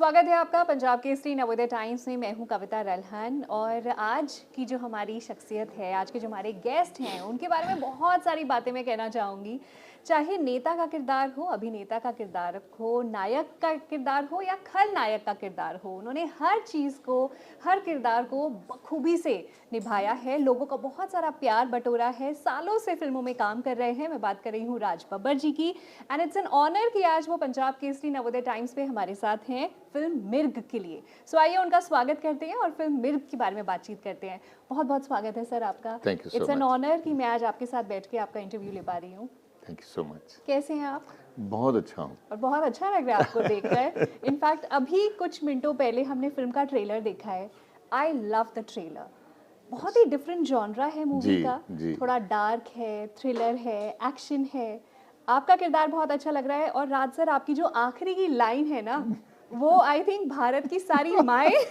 स्वागत है आपका पंजाब केसरी नवोदय टाइम्स में। मैं हूं कविता रल्हन और आज की जो हमारी शख्सियत है, आज के जो हमारे गेस्ट हैं, उनके बारे में बहुत सारी बातें मैं कहना चाहूँगी। चाहे नेता का किरदार हो, अभिनेता का किरदार हो, नायक का किरदार हो या खलनायक का किरदार हो, उन्होंने हर चीज़ को, हर किरदार को बखूबी से निभाया है। लोगों का बहुत सारा प्यार बटोरा है, सालों से फिल्मों में काम कर रहे हैं। मैं बात कर रही हूँ राज बब्बर जी की एंड इट्स एन ऑनर कि आज वो पंजाब केसरी नवोदय टाइम्स पे हमारे साथ हैं फिल्म मिर्ग के लिए। सो आइए उनका स्वागत करते हैं और फिल्म मिर्ग के बारे में बातचीत करते हैं। बहुत बहुत स्वागत है सर आपका। Thank you so it's an much. Honour कि मैं आज आपके साथ बैठ के आपका इंटरव्यू ले पा रही हूँ। Thank you so much. कैसे हैं आप? बहुत अच्छा हूँ। और बहुत अच्छा लग रहा है आपको देखकर। इनफैक्ट अभी कुछ मिनटों पहले हमने फिल्म का ट्रेलर देखा है। I love the trailer. बहुत ही डिफरेंट जॉनरा है मूवी का। जी। थोड़ा डार्क है, थ्रिलर है, एक्शन है। आपका किरदार बहुत अच्छा लग रहा है और राज सर आपकी जो आखिरी की लाइन है ना, वो आई थिंक भारत की सारी माएँ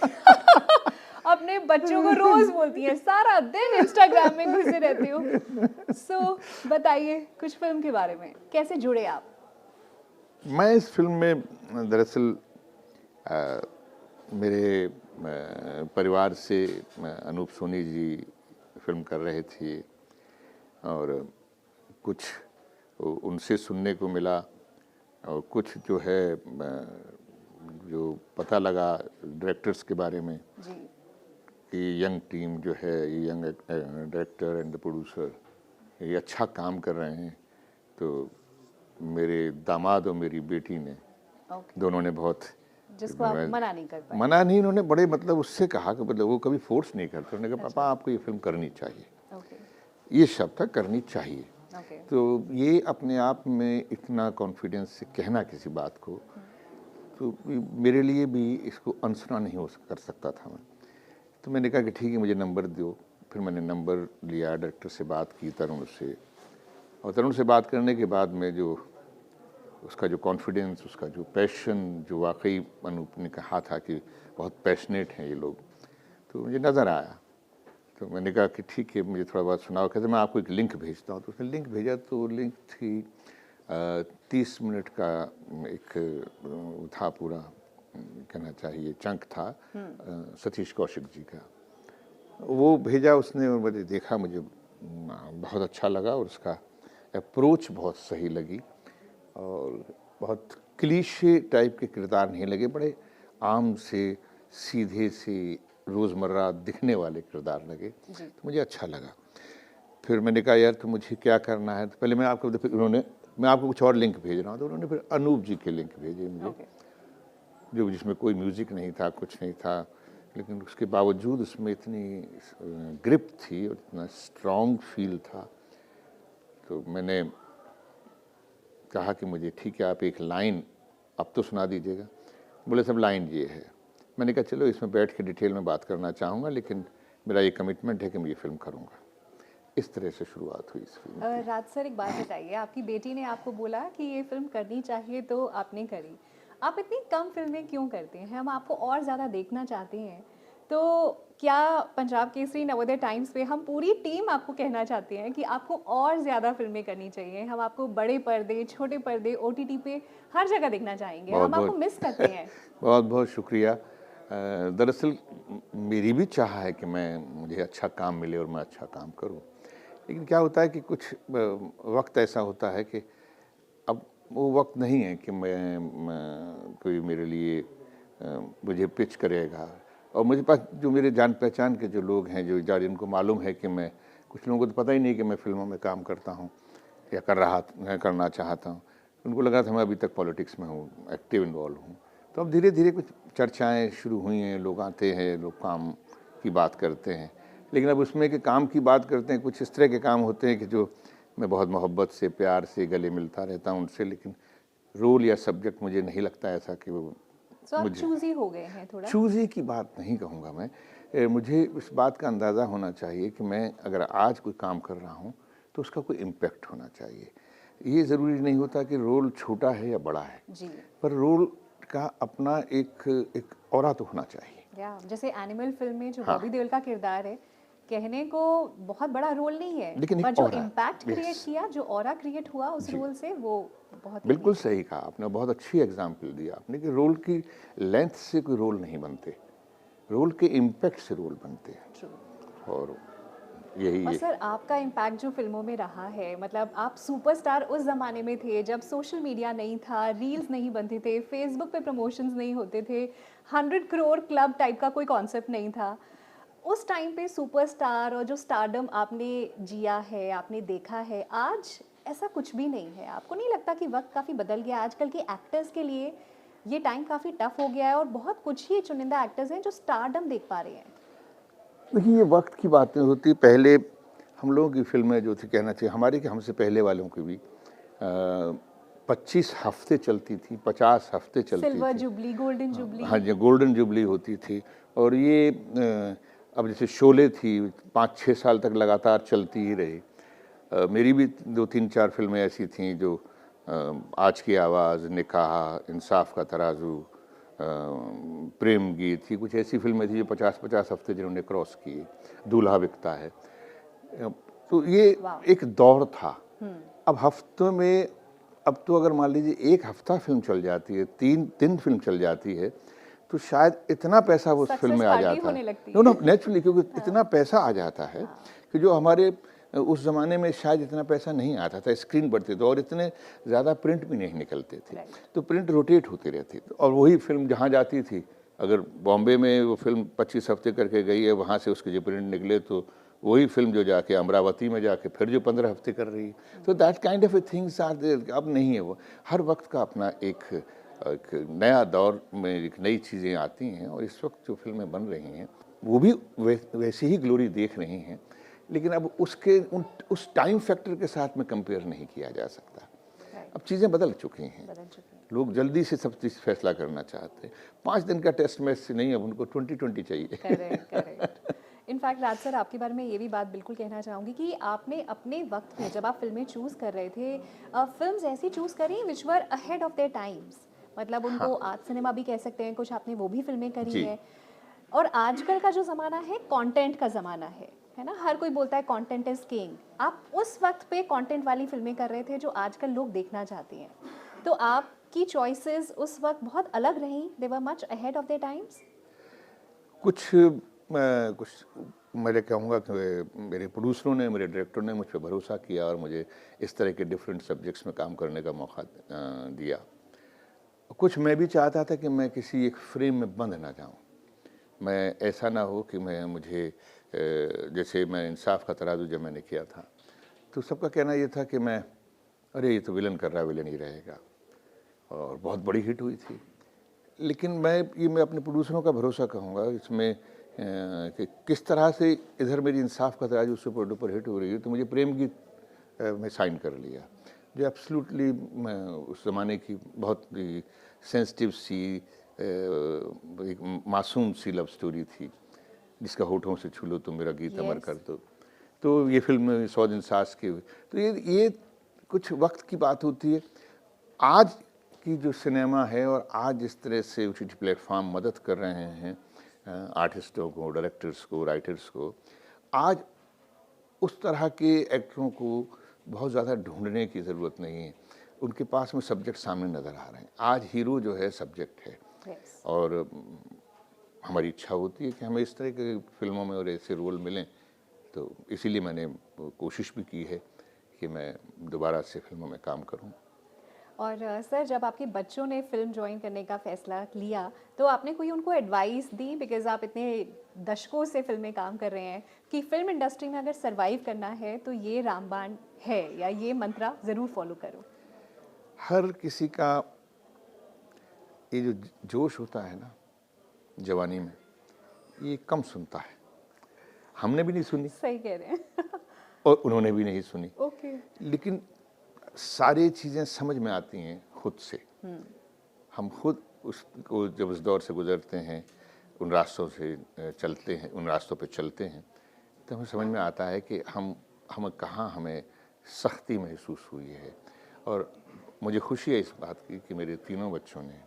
अपने बच्चों को रोज बोलती हैं। सारा दिन इंस्टाग्राम में घुसे रहते हो। सो बताइए कुछ फिल्म के बारे में, कैसे जुड़े आप? मैं इस फिल्म में दरअसल मेरे परिवार से अनूप सोनी जी फिल्म कर रहे थे और कुछ उनसे सुनने को मिला और कुछ जो है जो पता लगा डायरेक्टर्स के बारे में जी। कि यंग टीम जो है, ये young director and the producer ये अच्छा काम कर रहे हैं। तो मेरे दामाद और मेरी बेटी ने दोनों ने बहुत, जिसको आप मना नहीं कर पाए। मना नहीं, उन्होंने बड़े मतलब उससे कहा कि मतलब वो कभी फोर्स नहीं करते। उन्होंने कहा पापा आपको ये फिल्म करनी चाहिए। ये शब्द था, करनी चाहिए। तो ये अपने आप में इतना कॉन्फिडेंस से कहना किसी बात को, तो मेरे लिए भी इसको अनसुना नहीं हो कर सकता था मैं। तो मैंने कहा कि ठीक है मुझे नंबर दो। फिर मैंने नंबर लिया, डायरेक्टर से बात की, तरुण से, और तरुण से बात करने के बाद में जो उसका जो कॉन्फिडेंस, उसका जो पैशन, जो वाकई अनूप ने कहा था कि बहुत पैशनेट हैं ये लोग, तो मुझे नज़र आया। तो मैंने कहा कि ठीक है मुझे थोड़ा बहुत सुनाओ। कहते मैं आपको एक लिंक भेजता हूँ। तो उसने लिंक भेजा, तो लिंक थी 30 मिनट का एक था पूरा, कहना चाहिए चंक था सतीश कौशिक जी का। वो भेजा उसने और मैंने देखा, मुझे बहुत अच्छा लगा और उसका अप्रोच बहुत सही लगी और बहुत क्लीशे टाइप के किरदार नहीं लगे, बड़े आम से सीधे से रोज़मर्रा दिखने वाले किरदार लगे। तो मुझे अच्छा लगा। फिर मैंने कहा यार तो मुझे क्या करना है। तो पहले मैं आपको, फिर उन्होंने, मैं आपको कुछ और लिंक भेज रहा हूँ, तो उन्होंने फिर अनूप जी के लिंक भेजे मुझे, जो जिसमें कोई म्यूज़िक नहीं था, कुछ नहीं था, लेकिन उसके बावजूद उसमें इतनी ग्रिप थी और इतना स्ट्रॉन्ग फील था। तो मैंने कहा कि मुझे ठीक है आप एक लाइन अब तो सुना दीजिएगा। बोले सब लाइन ये है। मैंने कहा चलो इसमें बैठ के डिटेल में बात करना चाहूँगा, लेकिन मेरा ये कमिटमेंट है कि मैं ये फिल्म करूँगा। इस तरह से शुरुआत हुई इस फिल्म की। राज सर एक बात बताइए, आपकी बेटी ने आपको बोला कि ये फिल्म करनी चाहिए तो आपने करी। आप इतनी कम फिल्में क्यों करते हैं? हम आपको और ज़्यादा देखना चाहते हैं। तो क्या पंजाब केसरी नवोदय टाइम्स पे हम पूरी टीम आपको कहना चाहते हैं कि आपको और ज़्यादा फिल्में करनी चाहिए। हम आपको बड़े पर्दे, छोटे पर्दे, OTT पे हर जगह देखना चाहेंगे। हम आपको मिस करते हैं। बहुत बहुत शुक्रिया। दरअसल मेरी भी चाह है कि मुझे अच्छा काम मिले और मैं अच्छा काम करूं, लेकिन क्या होता है कि कुछ वक्त ऐसा होता है कि अब वो वक्त नहीं है कि मैं कोई मेरे लिए मुझे पिच करेगा। और मुझे पास जो मेरे जान पहचान के जो लोग हैं, जो जिनको मालूम है कि मैं, कुछ लोगों को तो पता ही नहीं कि मैं फिल्मों में काम करता हूँ या करना चाहता हूँ। उनको लगा था मैं अभी तक पॉलिटिक्स में हूँ, एक्टिव इन्वॉल्व हूँ। तो अब धीरे धीरे कुछ चर्चाएं शुरू हुई हैं, लोग आते हैं, लोग काम की बात करते हैं, लेकिन अब उसमें कि काम की बात करते हैं, कुछ इस तरह के काम होते हैं कि जो मैं बहुत मोहब्बत से, प्यार से गले मिलता रहता हूँ उनसे, लेकिन रोल या सब्जेक्ट मुझे नहीं लगता ऐसा कि वो आप चूज़ी हो गए हैं थोड़ा। चूज़ी की बात नहीं कहूँगा मैं। मुझे इस बात का अंदाज़ा होना चाहिए कि मैं अगर आज कोई काम कर रहा हूँ तो उसका कोई इम्पैक्ट होना चाहिए। ये ज़रूरी नहीं होता कि रोल छोटा है या बड़ा है जी। पर रोल का अपना एक ऑरा तो होना चाहिए। जैसे एनिमल फिल्म में जो बॉबी देओल का किरदार है, कहने को बहुत बड़ा रोल नहीं है, लेकिन पर एक जो ऑरा, इम्पैक्ट क्रिएट यस, किया, जो ऑरा क्रिएट हुआ उस जी, रोल से, वो बहुत बिल्कुल यूनिक है। सही कहा आपने, बहुत अच्छी एग्जाम्पल दिया आपने कि रोल की लेंथ से कोई रोल नहीं बनते, रोल के इम्पैक्ट से रोल बनते हैं। ट्रू। और यही और ये सर आपका इम्पैक्ट जो फिल्मों में रहा है, मतलब आप सुपरस्टार उस ज़माने में थे जब सोशल मीडिया नहीं था, रील्स नहीं बनते थे, फेसबुक पे प्रमोशंस नहीं होते थे, 100 करोड़ क्लब टाइप का कोई कॉन्सेप्ट नहीं था। उस टाइम पे सुपरस्टार और जो स्टारडम आपने जिया है, आपने देखा है, आज ऐसा कुछ भी नहीं है। आपको नहीं लगता कि वक्त काफ़ी बदल गया है? आजकल के एक्टर्स के लिए ये टाइम काफ़ी टफ हो गया है और बहुत कुछ ही चुनिंदा एक्टर्स हैं जो स्टारडम देख पा रहे हैं। देखिए, ये वक्त की बातें होती, पहले हम लोगों की फिल्में जो थी, कहना चाहिए हमारी कि हमसे पहले वालों की भी 25 हफ्ते चलती थी, 50 हफ्ते चलती सिल्वर थी। Jubilee, golden jubilee. हाँ जी, गोल्डन जुबली होती थी। और ये अब जैसे शोले थी, 5-6 साल तक लगातार चलती ही रही। मेरी भी 2-3-4 फिल्में ऐसी थीं जो आज की आवाज़, निकाह, इंसाफ का तराजू, प्रेम गीत थी, कुछ ऐसी फिल्में थी जो 50-50 हफ्ते जिन्होंने क्रॉस किए। दूल्हा बिकता है। तो ये वाह। एक दौर था। अब हफ्तों में, अब तो अगर मान लीजिए 1 हफ्ता फिल्म चल जाती है, 3 दिन फिल्म चल जाती है, तो शायद इतना पैसा उस फिल्म सक्सेस में आ पार्टी जाता है। होने लगती नो नो, है। नेचुरली, क्योंकि इतना पैसा आ जाता है कि जो हमारे उस ज़माने में शायद इतना पैसा नहीं आता था, स्क्रीन बढ़ते थे और इतने ज़्यादा प्रिंट भी नहीं निकलते थे। राइट। तो प्रिंट रोटेट होती रहती थी और वही फिल्म जहाँ जाती थी, अगर बॉम्बे में वो फिल्म 25 हफ्ते करके गई है, वहाँ से उसके जो प्रिंट निकले तो वही फिल्म जो जाके अमरावती में जाके फिर जो 15 हफ्ते कर रही है। तो that kind of things are there. अब नहीं है वो। हर वक्त का अपना एक नया दौर में एक नई चीज़ें आती हैं और इस वक्त जो फिल्में बन रही हैं वो भी वैसी ही ग्लोरी देख रही हैं, लेकिन अब उस टाइम फैक्टर के साथ में कंपेयर नहीं किया जा सकता। अब चीज़ें बदल चुकी हैं, बदल चुकी है। लोग जल्दी से सब चीज़ फैसला करना चाहते हैं। 5 दिन का टेस्ट मैच से नहीं, अब उनको 20-20 चाहिए। Correct, correct. इनफैक्ट राज सर, आपके बारे में ये भी बात बिल्कुल कहना चाहूँगी कि आपने अपने वक्त में जब आप फिल्में चूज़ कर रहे थे, फिल्म्स ऐसी चूज़ करी विच वर अहेड ऑफ देयर टाइम्स, मतलब उनको हाँ आर्ट सिनेमा भी कह सकते हैं, कुछ आपने वो भी फिल्में करी जी। हैं। और आजकल का जो ज़माना है, कंटेंट का ज़माना है ना? हर कोई बोलता है कंटेंट इज़ किंग। आप उस वक्त पे कंटेंट वाली फिल्में कर रहे थे जो आजकल लोग देखना चाहते हैं। तो आपकी चॉइसेस उस वक्त बहुत अलग रहीं, they were much ahead of their times? कुछ मैं कहूँगा कि मेरे प्रोड्यूसरों ने, मेरे डायरेक्टर ने मुझ पे भरोसा किया और मुझे इस तरह के डिफरेंट सब्जेक्ट्स में काम करने का मौका दिया। कुछ मैं भी चाहता था कि मैं किसी एक फ्रेम में बंद ना जाऊँ। मैं ऐसा ना हो कि मुझे जैसे मैं इंसाफ का तराजू जब मैंने किया था, तो सबका कहना ये था कि अरे ये तो विलन कर रहा है, विलन ही रहेगा, और बहुत बड़ी हिट हुई थी। लेकिन मैं अपने प्रोड्यूसरों का भरोसा कहूँगा इसमें, कि किस तरह से इधर मेरी इंसाफ का तराजू सुपर डुपर हिट हो रही है, तो मुझे प्रेम गीत में साइन कर लिया, जो एब्सोल्युटली उस ज़माने की बहुत ही सेंसिटिव सी, एक मासूम सी लव स्टोरी थी, जिसका होठों से छू लो तो मेरा गीत अमर कर दो। तो ये फिल्म 100 दिन सास की हुई। तो ये कुछ वक्त की बात होती है। आज की जो सिनेमा है और आज जिस तरह से OTT प्लेटफॉर्म मदद कर रहे हैं आर्टिस्टों को, डायरेक्टर्स को, राइटर्स को, आज उस तरह के एक्टरों को बहुत ज़्यादा ढूंढने की ज़रूरत नहीं है। उनके पास में सब्जेक्ट सामने नज़र आ रहे हैं। आज हीरो जो है सब्जेक्ट है। और हमारी इच्छा होती है कि हमें इस तरह के फिल्मों में और ऐसे रोल मिलें, तो इसीलिए मैंने कोशिश भी की है कि मैं दोबारा से फिल्मों में काम करूं। और सर, जब आपके बच्चों ने फिल्म ज्वाइन करने का फैसला लिया, तो आपने कोई उनको एडवाइस दी, बिकॉज आप इतने दशकों से फिल्में काम कर रहे हैं, कि फिल्म इंडस्ट्री में अगर सरवाइव करना है तो ये रामबाण है या ये मंत्रा ज़रूर फॉलो करो? हर किसी का ये जो जोश होता है ना जवानी में, ये कम सुनता है। हमने भी नहीं सुनी सही कह रहे हैं। और उन्होंने भी नहीं सुनी। ओके। लेकिन सारी चीज़ें समझ में आती हैं खुद से। हम खुद उसको जब उस दौर से गुजरते हैं, उन रास्तों से चलते हैं, उन रास्तों पे चलते हैं, तो हमें समझ में आता है कि हम कहाँ हमें सख्ती महसूस हुई है। और मुझे खुशी है इस बात की कि मेरे तीनों बच्चों ने,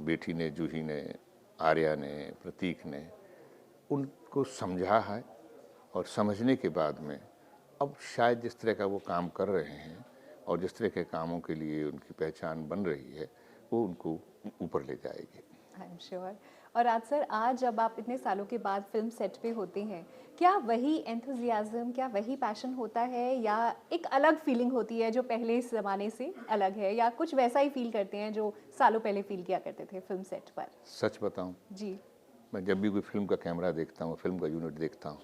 बेटी ने, जूही ने, आर्या ने, प्रतीक ने, को समझा है, और समझने के बाद में अब शायद जिस तरह का वो काम कर रहे हैं और जिस तरह के कामों के लिए उनकी पहचान बन रही है, वो उनको ऊपर ले जाएगी। I am sure. और आज सर, आज जब आप इतने सालों के बाद फिल्म सेट पे होते हैं, क्या वही एंथुजियाज्म, क्या वही पैशन होता है, या एक अलग फीलिंग होती है जो पहले इस ज़माने से अलग है, या कुछ वैसा ही फील करते हैं जो सालों पहले फील किया करते थे फिल्म सेट पर? सच बताऊं, जी, मैं जब भी कोई फिल्म का कैमरा देखता हूँ, फिल्म का यूनिट देखता हूँ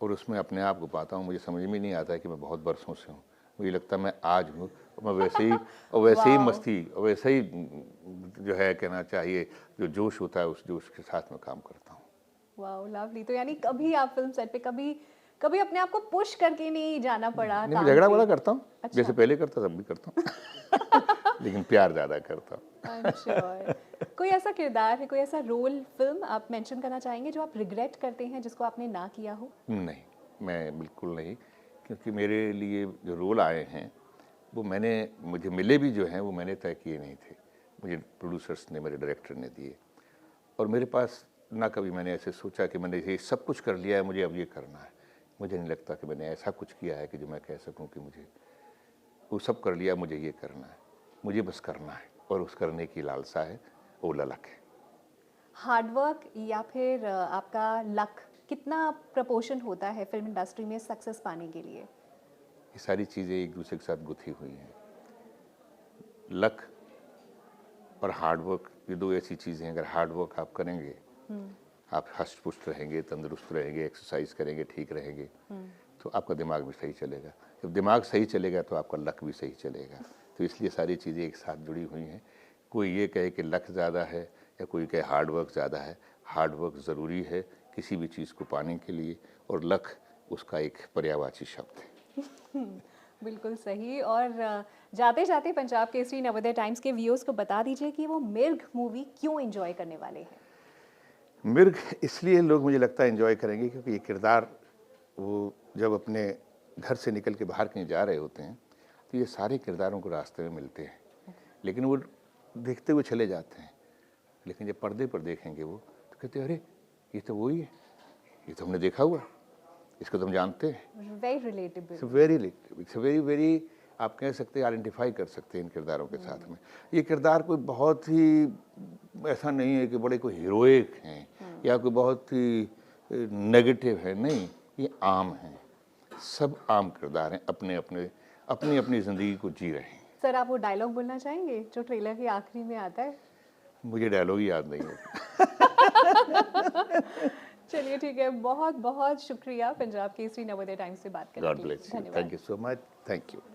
और उसमें अपने आप को पाता हूँ, मुझे समझ में नहीं आता है कि मैं बहुत बरसों से हूँ। मुझे लगता है मैं आज हूँ, मैं वैसे ही और वैसे ही मस्ती और वैसे ही जो है कहना चाहिए, जो जोश होता है उस जोश के साथ में काम करता हूँ। Wow, lovely. तो यानी कभी आप फिल्म सेट पे कभी कभी अपने आप को पुश करके नहीं जाना पड़ा नहीं, काम मैं झगड़ा पे? वाला करता हूँ। अच्छा। जैसे पहले करता तब भी करता हूँ लेकिन प्यार ज़्यादा करता हूँ। I am sure. कोई ऐसा किरदार है, कोई ऐसा रोल फिल्म आप मेंशन करना चाहेंगे जो आप रिग्रेट करते हैं, जिसको आपने ना किया हो? नहीं, मैं बिल्कुल नहीं, क्योंकि मेरे लिए जो रोल आए हैं वो मुझे मिले भी जो हैं वो मैंने तय किए नहीं थे। मुझे प्रोड्यूसर्स ने, मेरे डायरेक्टर ने दिए, और मेरे पास ना कभी मैंने ऐसे सोचा कि मैंने ये सब कुछ कर लिया है, मुझे अब ये करना है। मुझे नहीं लगता कि मैंने ऐसा कुछ किया है कि जो मैं कह सकूं कि मुझे वो सब कर लिया, मुझे ये करना है। मुझे बस करना है, और उस करने की लालसा है, वो ललक है। हार्डवर्क या फिर आपका लक, कितना प्रपोर्शन होता है फिल्म इंडस्ट्री में सक्सेस पाने के लिए? ये सारी चीज़ें एक दूसरे के साथ गुथी हुई हैं। लक और हार्डवर्क, ये दो ऐसी चीज़ें हैं, अगर हार्डवर्क आप करेंगे, आप हष्ट पुष्ट रहेंगे, तंदुरुस्त रहेंगे, एक्सरसाइज करेंगे, ठीक रहेंगे, तो आपका दिमाग भी सही चलेगा। जब दिमाग सही चलेगा तो आपका लक भी सही चलेगा। तो इसलिए सारी चीज़ें एक साथ जुड़ी हुई हैं। कोई ये कहे कि लक ज़्यादा है या कोई कहे हार्डवर्क ज़्यादा है। हार्डवर्क ज़रूरी है किसी भी चीज़ को पाने के लिए, और लक उसका एक पर्यायवाची शब्द है। बिल्कुल सही। और जाते जाते पंजाब केसरी नवोदय टाइम्स के व्यूअर्स को बता दीजिए कि वो मिर्ग मूवी क्यों एंजॉय करने वाले हैं? मिर्ग इसलिए लोग मुझे लगता है एंजॉय करेंगे क्योंकि ये किरदार, वो जब अपने घर से निकल के बाहर कहीं जा रहे होते हैं तो ये सारे किरदारों को रास्ते में मिलते हैं, लेकिन वो देखते हुए चले जाते हैं। लेकिन जब पर्दे पर देखेंगे वो तो कहते हैं, अरे ये तो वही है, ये तो हमने देखा हुआ, इसको तो हम जानते हैं। Very relatable. It's very very, आप कह सकते हैं, आइडेंटिफाई कर सकते हैं इन किरदारों के साथ में। ये किरदार कोई बहुत ही ऐसा नहीं है कि बड़े कोई हीरोइक हैं या कोई बहुत ही नेगेटिव है, नहीं, ये आम हैं, सब आम किरदार हैं, अपने अपने अपनी अपनी ज़िंदगी को जी रहे हैं। सर, आप वो डायलॉग बोलना चाहेंगे जो ट्रेलर के आखिरी में आता है? मुझे डायलॉग ही याद नहीं है। चलिए ठीक है, बहुत बहुत शुक्रिया पंजाब केसरी नवोदय टाइम्स से बात करने गॉड के लिए। ब्लेस यू, धन्यवाद। Thank you so much, thank you.